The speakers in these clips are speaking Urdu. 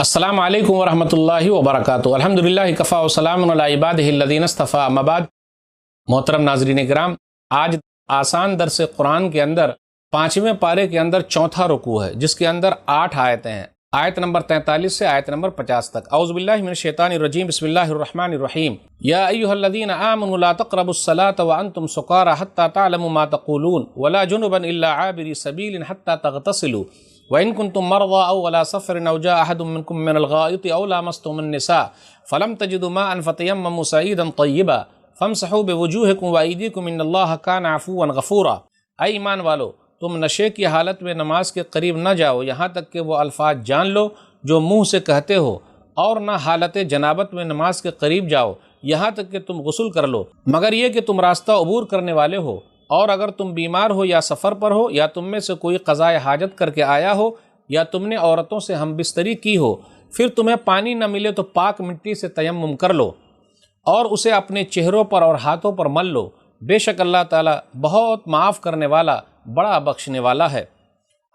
السلام علیکم ورحمۃ اللہ وبرکاتہ۔ الحمدللہ کفا وسلام علی عبادہ الذین اصطفیٰ، اما بعد۔ محترم ناظرین کرام، آج آسان درس قرآن کے اندر 5ویں پارے کے اندر چوتھا رکوع ہے، جس کے اندر 8 آیتیں ہیں، آیت نمبر 43 سے آیت نمبر 50 تک۔ اعوذ باللہ من الشیطان الرجیم، بسم اللہ الرحمن الرحیم۔ یا ایھا الذین آمنوا لا تقربوا الصلاة وانتم سکارى حتى تعلموا ما تقولون ولا جنبا الا عابري سبیل حتى تغتسلوا وَإِن كُنتُم مَّرْضَىٰ أَوْ عَلَىٰ سَفَرٍ أَوْ جَاءَ أَحَدٌ مِّنكُم مِّنَ الْغَائِطِ أَوْ لَامَسْتُمُ النِّسَاءَ فَلَمْ تَجِدُوا مَاءً فَتَيَمَّمُوا صَعِيدًا طَيِّبًا فَامْسَحُوا بِوُجُوهِكُمْ وَأَيْدِيكُمْ إِنَّ اللَّهَ كَانَ عَفُوًّا غَفُورًا۔ اے ایمان والو، تم نشے کی حالت میں نماز کے قریب نہ جاؤ یہاں تک کہ وہ الفاظ جان لو جو منہ سے کہتے ہو، اور نہ حالت جنابت میں نماز کے قریب جاؤ یہاں تک کہ تم غسل کر لو، مگر یہ کہ تم راستہ عبور کرنے والے ہو، اور اگر تم بیمار ہو یا سفر پر ہو، یا تم میں سے کوئی قضائے حاجت کر کے آیا ہو، یا تم نے عورتوں سے ہم بستری کی ہو، پھر تمہیں پانی نہ ملے تو پاک مٹی سے تیمم کر لو اور اسے اپنے چہروں پر اور ہاتھوں پر مل لو، بے شک اللہ تعالیٰ بہت معاف کرنے والا، بڑا بخشنے والا ہے۔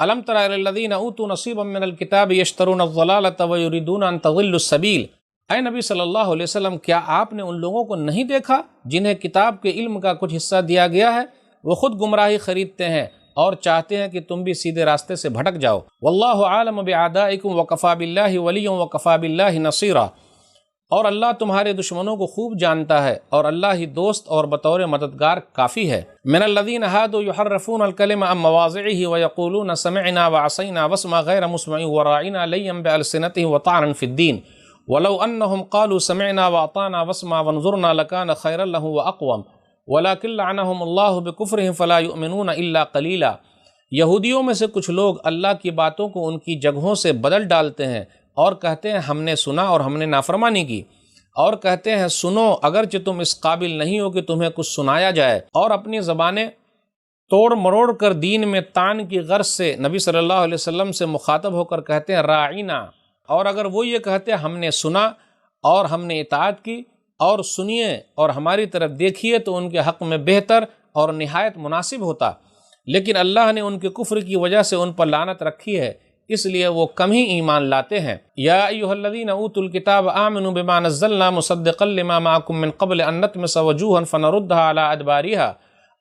الم تر الی الذین اوتوا نصیبا من الکتاب یشترون الضلالۃ ویریدون ان تضلوا السبیل۔ اے نبی صلی اللہ علیہ وسلم، کیا آپ نے ان لوگوں کو نہیں دیکھا جنہیں کتاب کے علم کا کچھ حصہ دیا گیا ہے؟ وہ خود گمراہی خریدتے ہیں اور چاہتے ہیں کہ تم بھی سیدھے راستے سے بھٹک جاؤ۔ واللہ عالم باعدائکم وکفی باللہ ولیا وکفی باللہ نصیرا۔ اور اللہ تمہارے دشمنوں کو خوب جانتا ہے، اور اللہ ہی دوست اور بطور مددگار کافی ہے۔ من الذین ھادوا یحرفون الکلم عن مواضعہ ویقولون سمعنا وعصینا واسمع غیر مسمع وراعنا لیا بألسنتہم وطعنا فی الدین ولو انہم قالوا سمعنا واطعنا واسمع وانظرنا لکان خیرا لہم واقوم وَلَكِنْ لَعَنَهُمُ اللَّهُ بِكُفْرِهِمْ فَلَا يُؤْمِنُونَ إِلَّا قَلِيلًا۔ یہودیوں میں سے کچھ لوگ اللہ کی باتوں کو ان کی جگہوں سے بدل ڈالتے ہیں اور کہتے ہیں ہم نے سنا اور ہم نے نافرمانی کی، اور کہتے ہیں سنو اگرچہ تم اس قابل نہیں ہو کہ تمہیں کچھ سنایا جائے، اور اپنی زبانیں توڑ مروڑ کر دین میں طعن کی غرض سے نبی صلی اللہ علیہ وسلم سے مخاطب ہو کر کہتے ہیں راعینا، اور اگر وہ یہ کہتے ہیں ہم نے سنا اور ہم نے اطاعت کی اور سنیے اور ہماری طرف دیکھیے تو ان کے حق میں بہتر اور نہایت مناسب ہوتا، لیکن اللہ نے ان کے کفر کی وجہ سے ان پر لعنت رکھی ہے، اس لیے وہ کم ہی ایمان لاتے ہیں۔ یا ایھا الذین اوتوا الکتاب آمنوا بما نزلنا مصدقا لما معکم من قبل ان نطمس وجوہا فنردها علی ادبارها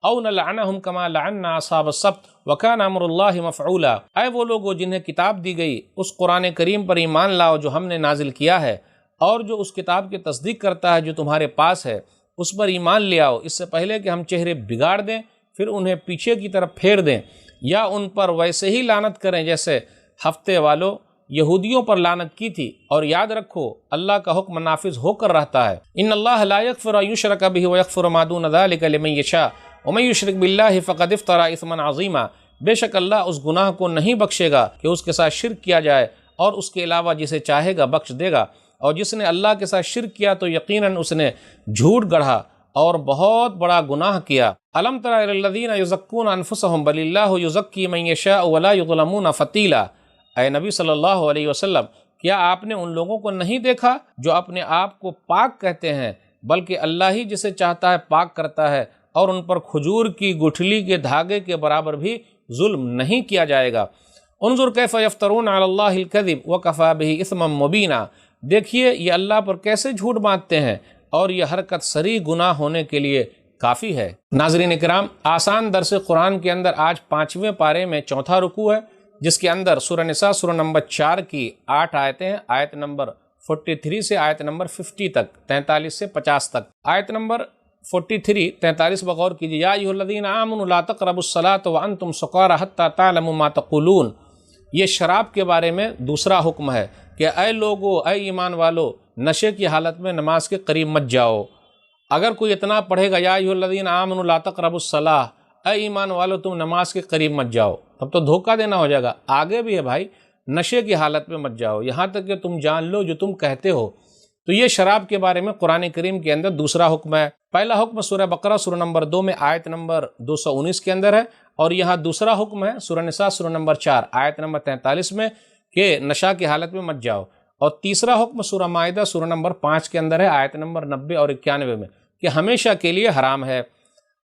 او نلعنهم كما لعنا اصحاب السبت وکان امر اللہ مفعولا۔ اے وہ لوگوں جنہیں کتاب دی گئی، اس قرآن کریم پر ایمان لاؤ جو ہم نے نازل کیا ہے، اور جو اس کتاب کی تصدیق کرتا ہے جو تمہارے پاس ہے، اس پر ایمان لے آؤ، اس سے پہلے کہ ہم چہرے بگاڑ دیں پھر انہیں پیچھے کی طرف پھیر دیں، یا ان پر ویسے ہی لعنت کریں جیسے ہفتے والوں یہودیوں پر لعنت کی تھی۔ اور یاد رکھو اللہ کا حکم نافذ ہو کر رہتا ہے۔ ان اللہ لا یغفر ان یشرک بہ ویغفر ما دون ذلک لمن یشاء ومن یشرک باللہ فقد افتری اثما عظیما۔ بے شک اللہ اس گناہ کو نہیں بخشے گا کہ اس کے ساتھ شرک کیا جائے، اور اس کے علاوہ جسے چاہے گا بخش دے گا، اور جس نے اللہ کے ساتھ شرک کیا تو یقیناً اس نے جھوٹ گڑھا اور بہت بڑا گناہ کیا۔ الم تر الی الذین یزکون انفسہم بل اللہ یزکی من یشاء ولا یظلمون فتیلا۔ اے نبی صلی اللہ علیہ وسلم، کیا آپ نے ان لوگوں کو نہیں دیکھا جو اپنے آپ کو پاک کہتے ہیں، بلکہ اللہ ہی جسے چاہتا ہے پاک کرتا ہے، اور ان پر کھجور کی گٹھلی کے دھاگے کے برابر بھی ظلم نہیں کیا جائے گا۔ انظر کیف یفترون علی اللہ الکذب وکفی بہ اثما مبینا۔ دیکھیے یہ اللہ پر کیسے جھوٹ باندھتے ہیں، اور یہ حرکت صریح گناہ ہونے کے لیے کافی ہے۔ ناظرین کرام، آسان درس قرآن کے اندر آج 5ویں پارے میں چوتھا رکوع ہے، جس کے اندر سورہ نساء سورہ نمبر 4 کی 8 آیتیں ہیں، آیت نمبر 43 سے آیت نمبر 50 تک، 43 سے 50 تک۔ آیت نمبر 43 بغور کیجیے۔ یا ایھا الذین آمنوا لا تقربوا الصلاۃ وانتم سکارى حتى تعلموا ما تقولون۔ یہ شراب کے بارے میں دوسرا حکم ہے کہ اے لوگو، اے ایمان والو، نشے کی حالت میں نماز کے قریب مت جاؤ۔ اگر کوئی اتنا پڑھے گا یا ایھا الذین آمنوا لا تقربوا الصلاۃ، اے ایمان والو تم نماز کے قریب مت جاؤ، تب تو دھوکہ دینا ہو جائے گا۔ آگے بھی ہے بھائی، نشے کی حالت میں مت جاؤ یہاں تک کہ تم جان لو جو تم کہتے ہو۔ تو یہ شراب کے بارے میں قرآن کریم کے اندر دوسرا حکم ہے۔ پہلا حکم سورہ بقرہ سورہ نمبر 2 میں آیت نمبر 219 کے اندر ہے، اور یہاں دوسرا حکم ہے سورہ نساء سورہ نمبر 4 آیت نمبر 43 میں کہ نشہ کی حالت میں مت جاؤ، اور تیسرا حکم سورہ مائدہ سورہ نمبر 5 کے اندر ہے آیت نمبر 90 اور 91 میں کہ ہمیشہ کے لیے حرام ہے۔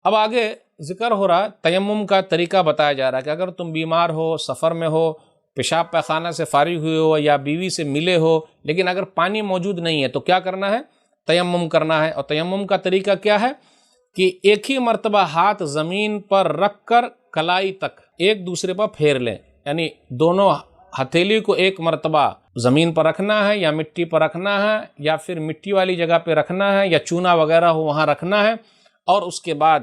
اب آگے ذکر ہو رہا تیمم کا طریقہ بتایا جا رہا ہے کہ اگر تم بیمار ہو، سفر میں ہو، پیشاب پیخانہ سے فارغ ہوئے ہو یا بیوی سے ملے ہو، لیکن اگر پانی موجود نہیں ہے تو کیا کرنا ہے؟ تیمم کرنا ہے۔ اور تیمم کا طریقہ کیا ہے کہ ایک ہی مرتبہ ہاتھ زمین پر رکھ کر کلائی تک ایک دوسرے پر پھیر لیں، یعنی دونوں ہتھیلی کو ایک مرتبہ زمین پر رکھنا ہے یا مٹی پر رکھنا ہے یا پھر مٹی والی جگہ پہ رکھنا ہے یا چونا وغیرہ ہو وہاں رکھنا ہے، اور اس کے بعد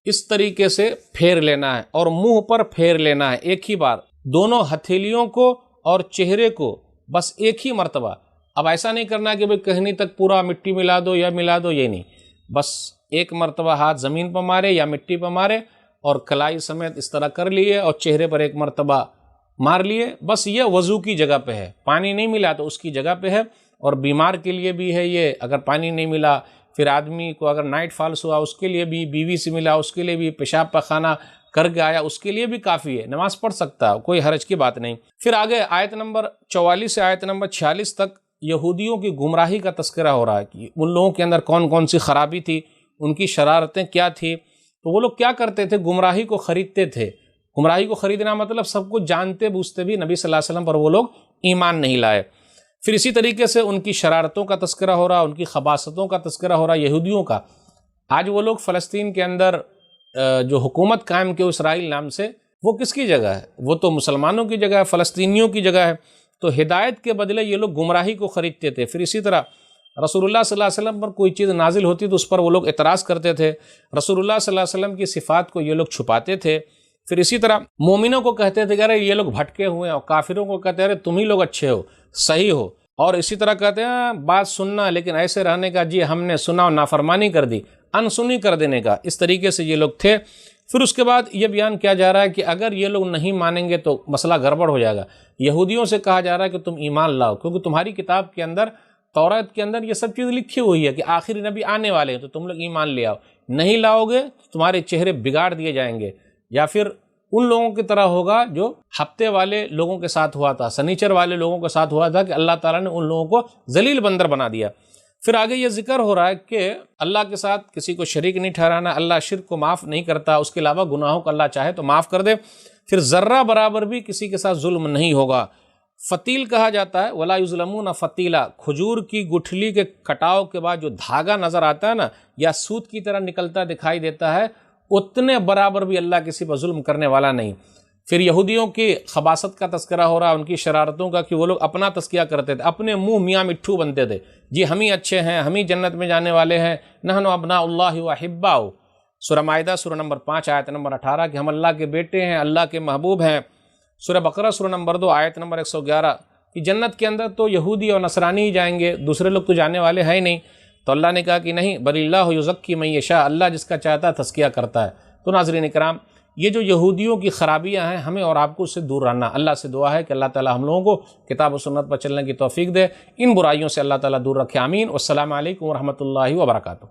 اس طریقے سے پھیر لینا ہے اور منہ پر پھیر لینا ہے ایک ہی بار، دونوں ہتھیلیوں کو اور چہرے کو بس ایک ہی مرتبہ۔ اب ایسا نہیں کرنا کہ بھئی کہنی تک پورا مٹی ملا دو یا ملا دو، یہ نہیں، بس ایک مرتبہ ہاتھ زمین پر مارے یا مٹی پر مارے اور کلائی سمیت اس طرح کر لیے اور چہرے پر ایک مرتبہ مار لیے، بس یہ وضو کی جگہ پہ ہے۔ پانی نہیں ملا تو اس کی جگہ پہ ہے، اور بیمار کے لیے بھی ہے یہ، اگر پانی نہیں ملا، پھر آدمی کو اگر نائٹ فالس ہوا اس کے لیے بھی، بیوی سے ملا اس کے لیے بھی، پیشاب پخانہ کر کے آیا اس کے لیے بھی کافی ہے، نماز پڑھ سکتا ہے، کوئی حرج کی بات نہیں۔ پھر آگے آیت نمبر 44 سے آیت نمبر 46 تک یہودیوں کی گمراہی کا تذکرہ ہو رہا ہے کہ ان لوگوں کے اندر کون کون سی خرابی تھی، ان کی شرارتیں کیا تھی۔ تو وہ لوگ کیا کرتے تھے؟ گمراہی کو خریدتے تھے۔ گمراہی کو خریدنا مطلب سب کچھ جانتے بوجھتے بھی نبی صلی اللہ علیہ وسلم پر وہ لوگ ایمان نہیں لائے۔ پھر اسی طریقے سے ان کی شرارتوں کا تذکرہ ہو رہا، ان کی خباثتوں کا تذکرہ ہو رہا یہودیوں کا۔ آج وہ لوگ فلسطین کے اندر جو حکومت قائم کی اسرائیل نام سے، وہ کس کی جگہ ہے؟ وہ تو مسلمانوں کی جگہ ہے، فلسطینیوں کی جگہ ہے۔ تو ہدایت کے بدلے یہ لوگ گمراہی کو خریدتے تھے۔ پھر اسی طرح رسول اللہ صلی اللہ علیہ وسلم پر کوئی چیز نازل ہوتی تو اس پر وہ لوگ اعتراض کرتے تھے، رسول اللہ صلی اللہ علیہ وسلم کی صفات کو یہ لوگ چھپاتے تھے۔ پھر اسی طرح مومنوں کو کہتے تھے کہ ارے یہ لوگ بھٹکے ہوئے ہیں، اور کافروں کو کہتے ہیں ارے تم ہی لوگ اچھے ہو، صحیح ہو۔ اور اسی طرح کہتے ہیں بات سننا لیکن ایسے رہنے کا، جی ہم نے سنا اور نافرمانی کر دی، انسنی کر دینے کا، اس طریقے سے یہ لوگ تھے۔ پھر اس کے بعد یہ بیان کیا جا رہا ہے کہ اگر یہ لوگ نہیں مانیں گے تو مسئلہ گڑبڑ ہو جائے گا۔ یہودیوں سے کہا جا رہا ہے کہ تم ایمان لاؤ، کیونکہ تمہاری کتاب کے اندر، توریت کے اندر یہ سب چیز لکھی ہوئی ہے کہ آخری نبی آنے والے ہیں، تو تم لوگ ایمان لے آؤ۔ نہیں لاؤ گے تو تمہارے چہرے بگاڑ دیے جائیں گے، یا پھر ان لوگوں کی طرح ہوگا جو ہفتے والے لوگوں کے ساتھ ہوا تھا، سنیچر والے لوگوں کے ساتھ ہوا تھا کہ اللہ تعالیٰ نے ان لوگوں کو ذلیل بندر بنا دیا۔ پھر آگے یہ ذکر ہو رہا ہے کہ اللہ کے ساتھ کسی کو شریک نہیں ٹھہرانا، اللہ شرک کو معاف نہیں کرتا، اس کے علاوہ گناہوں کو اللہ چاہے تو معاف کر دے۔ پھر ذرہ برابر بھی کسی کے ساتھ ظلم نہیں ہوگا۔ فتیل کہا جاتا ہے، ولا یظلمون فتیلا، کھجور کی گٹھلی کے کٹاؤ کے بعد جو دھاگا نظر آتا ہے نا، یا سوت کی طرح نکلتا دکھائی دیتا ہے، اتنے برابر بھی اللہ کسی پر ظلم کرنے والا نہیں۔ پھر یہودیوں کی خباثت کا تذکرہ ہو رہا، ان کی شرارتوں کا، کہ وہ لوگ اپنا تذکیہ کرتے تھے، اپنے منہ میاں مٹھو بنتے تھے، جی ہم ہی اچھے ہیں، ہم ہی جنت میں جانے والے ہیں، نحن ابناء اللہ واحباؤہ۔ سورہ مائدہ سورہ نمبر 5 آیت نمبر 18 کہ ہم اللہ کے بیٹے ہیں، اللہ کے محبوب ہیں۔ سورہ بقرہ سورہ نمبر 2 آیت نمبر 111 کہ جنت کے اندر تو یہودی اور نصرانی ہی جائیں گے، دوسرے لوگ تو جانے والے ہیں ہی نہیں۔ تو اللہ نے کہا کہ نہیں، بل اللہ یزکی من یشاء، اللہ جس کا چاہتا ہے تزکیہ کرتا ہے۔ تو ناظرین اکرام، یہ جو یہودیوں کی خرابیاں ہیں، ہمیں اور آپ کو اس سے دور رہنا۔ اللہ سے دعا ہے کہ اللہ تعالی ہم لوگوں کو کتاب و سنت پر چلنے کی توفیق دے، ان برائیوں سے اللہ تعالی دور رکھے، آمین۔ والسلام علیکم ورحمۃ اللہ وبرکاتہ۔